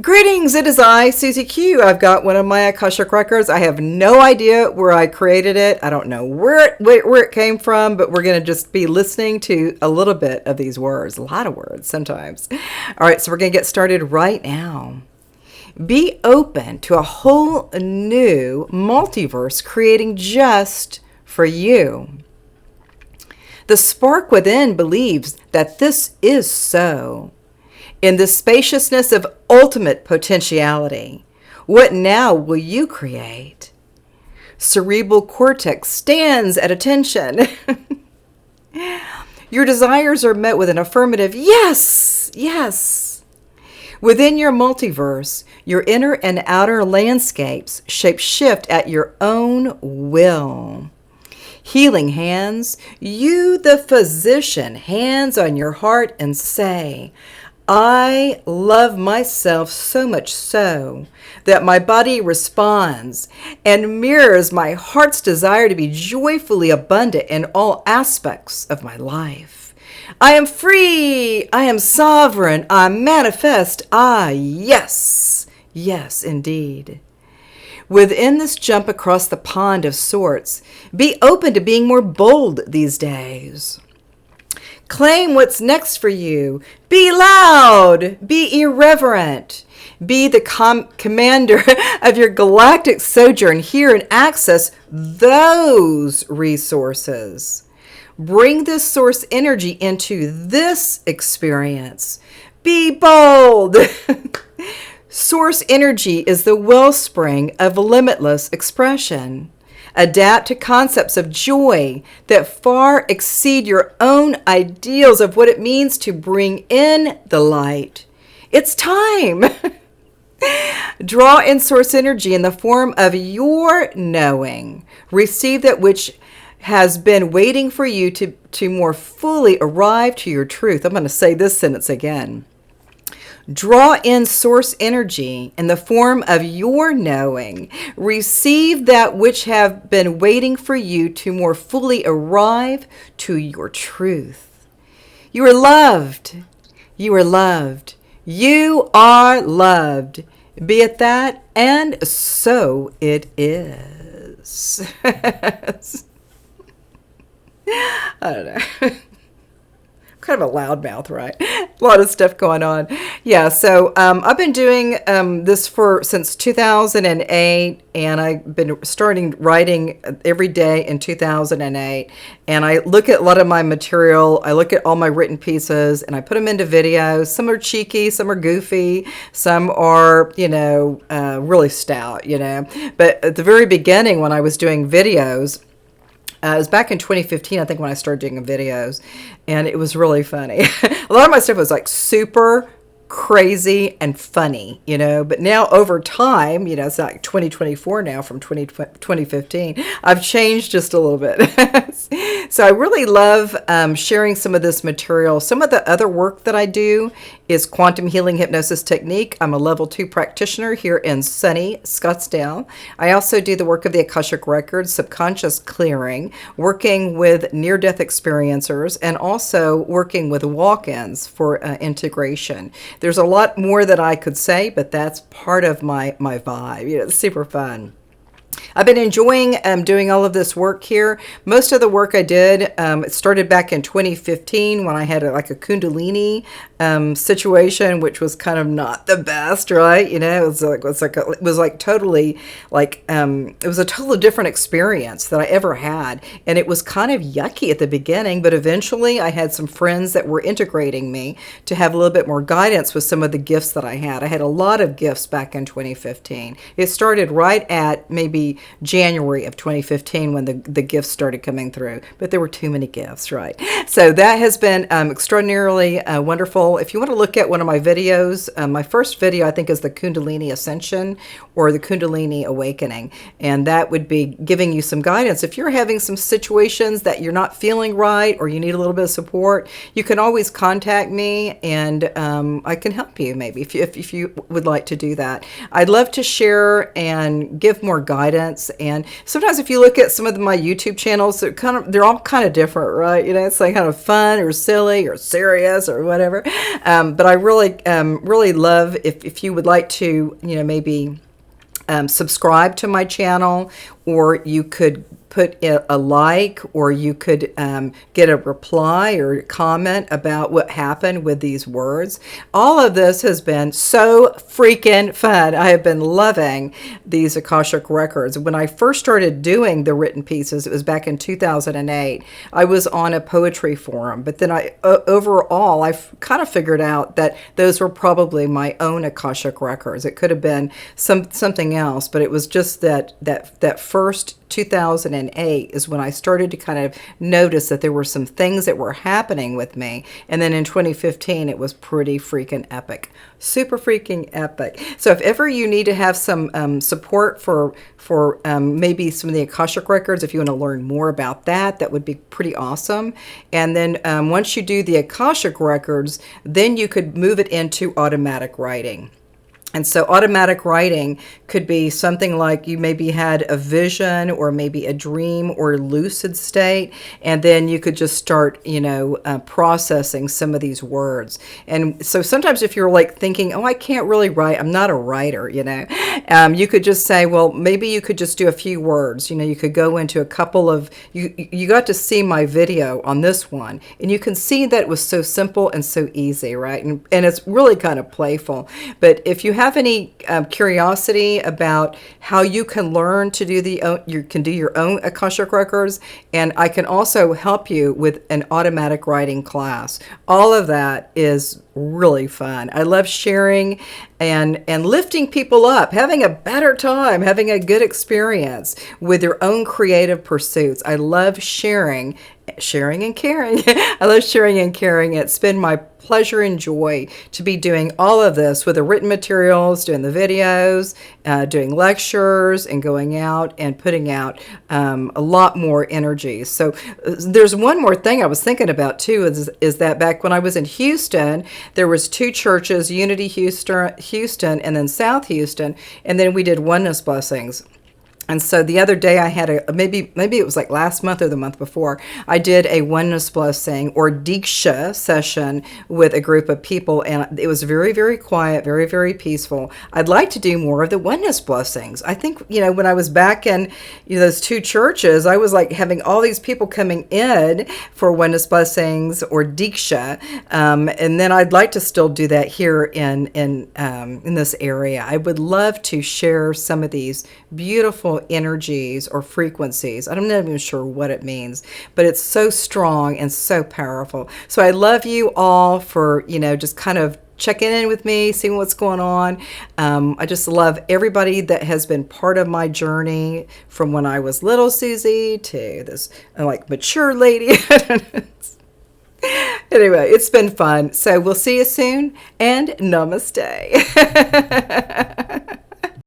Greetings, it is I, Susie Q. I've got one of my Akashic records. I have no idea where I created it. I don't know where it came from, but we're going to just be listening to a little bit of these words, a lot of words sometimes. All right, so we're going to get started right now. Be open to a whole new multiverse creating just for you. The spark within believes that this is so. In the spaciousness of ultimate potentiality, what now will you create? Cerebral cortex stands at attention. Your desires are met with an affirmative yes, yes. Within your multiverse, your inner and outer landscapes shapeshift at your own will. Healing hands, you the physician, hands on your heart and say, I love myself so much so that my body responds and mirrors my heart's desire to be joyfully abundant in all aspects of my life. I am free. I am sovereign. I manifest. Yes. Yes, indeed. Within this jump across the pond of sorts, be open to being more bold these days. Claim what's next for you. Be loud. Be irreverent. Be the commander of your galactic sojourn here and access those resources. Bring this source energy into this experience. Be bold. Source energy is the wellspring of limitless expression. Adapt to concepts of joy that far exceed your own ideals of what it means to bring in the light. It's time. Draw in source energy in the form of your knowing. Receive that which has been waiting for you to more fully arrive to your truth. I'm going to say this sentence again. Draw in source energy in the form of your knowing. Receive that which have been waiting for you to more fully arrive to your truth. You are loved. You are loved. You are loved. Be it that, and so it is. I don't know. Kind of a loudmouth, right? A lot of stuff going on. Yeah, so I've been doing this since 2008, and I've been starting writing every day in 2008. And I look at a lot of my material. I look at all my written pieces, and I put them into videos. Some are cheeky, some are goofy, some are, really stout, But at the very beginning, when I was doing videos, it was back in 2015, I think, when I started doing videos, and it was really funny. A lot of my stuff was like super crazy and funny, but now over time, it's like 2024 now from 2015, I've changed just a little bit. So I really love sharing some of this material. Some of the other work that I do is quantum healing hypnosis technique. I'm a level 2 practitioner here in sunny Scottsdale. I also do the work of the Akashic Records, subconscious clearing, working with near-death experiencers, and also working with walk-ins for integration. There's a lot more that I could say, but that's part of my vibe. It's super fun. I've been enjoying doing all of this work here. Most of the work I did, it started back in 2015 when I had a Kundalini situation, which was kind of not the best, right? It was a totally different experience that I ever had, and it was kind of yucky at the beginning. But eventually, I had some friends that were integrating me to have a little bit more guidance with some of the gifts that I had. I had a lot of gifts back in 2015. It started right at maybe January of 2015 when the gifts started coming through, but there were too many gifts, right? So that has been extraordinarily wonderful. If you want to look at one of my videos, my first video I think is the Kundalini Ascension or the Kundalini Awakening, and that would be giving you some guidance. If you're having some situations that you're not feeling right or you need a little bit of support, you can always contact me, and I can help you maybe if you would like to do that. I'd love to share and give more guidance experience. And sometimes if you look at some of my YouTube channels, they're all kind of different, right? It's like kind of fun or silly or serious or whatever. But I really love if you would like to, maybe subscribe to my channel, or you could put a like, or you could get a reply or comment about what happened with these words. All of this has been so freaking fun. I have been loving these Akashic records. When I first started doing the written pieces, it was back in 2008. I was on a poetry forum, but then overall, I kind of figured out that those were probably my own Akashic records. It could have been something else, but it was just that first 2008 is when I started to kind of notice that there were some things that were happening with me. And then in 2015, it was pretty freaking epic. Super freaking epic. So if ever you need to have some support for maybe some of the Akashic records, if you want to learn more about that, that would be pretty awesome. And then once you do the Akashic records, then you could move it into automatic writing. And so automatic writing could be something like you maybe had a vision or maybe a dream or lucid state, and then you could just start, processing some of these words. And so sometimes if you're like thinking, oh, I can't really write, I'm not a writer, you could just say, well, maybe you could just do a few words. You could go into a couple of, you got to see my video on this one, and you can see that it was so simple and so easy, right? And it's really kind of playful. But if you have any curiosity about how you can learn to do you can do your own Akashic records, and I can also help you with an automatic writing class. All of that is really fun. I love sharing and lifting people up, having a better time, having a good experience with their own creative pursuits. I love sharing and caring. I love sharing and caring. It's been my pleasure and joy to be doing all of this with the written materials, doing the videos, doing lectures, and going out and putting out a lot more energy. So there's one more thing I was thinking about too, is that back when I was in Houston, there was two churches, Unity Houston and then South Houston, and then we did oneness blessings. And so the other day I had maybe it was like last month or the month before, I did a oneness blessing or Diksha session with a group of people, and it was very, very quiet, very, very peaceful. I'd like to do more of the oneness blessings. I think, when I was back in those two churches, I was like having all these people coming in for oneness blessings or Diksha, and then I'd like to still do that here in this area. I would love to share some of these beautiful energies or frequencies. I'm not even sure what it means, but it's so strong and so powerful. So I love you all for, just kind of checking in with me, seeing what's going on. I just love everybody that has been part of my journey from when I was little Susie to this like mature lady. Anyway, it's been fun. So we'll see you soon, and namaste.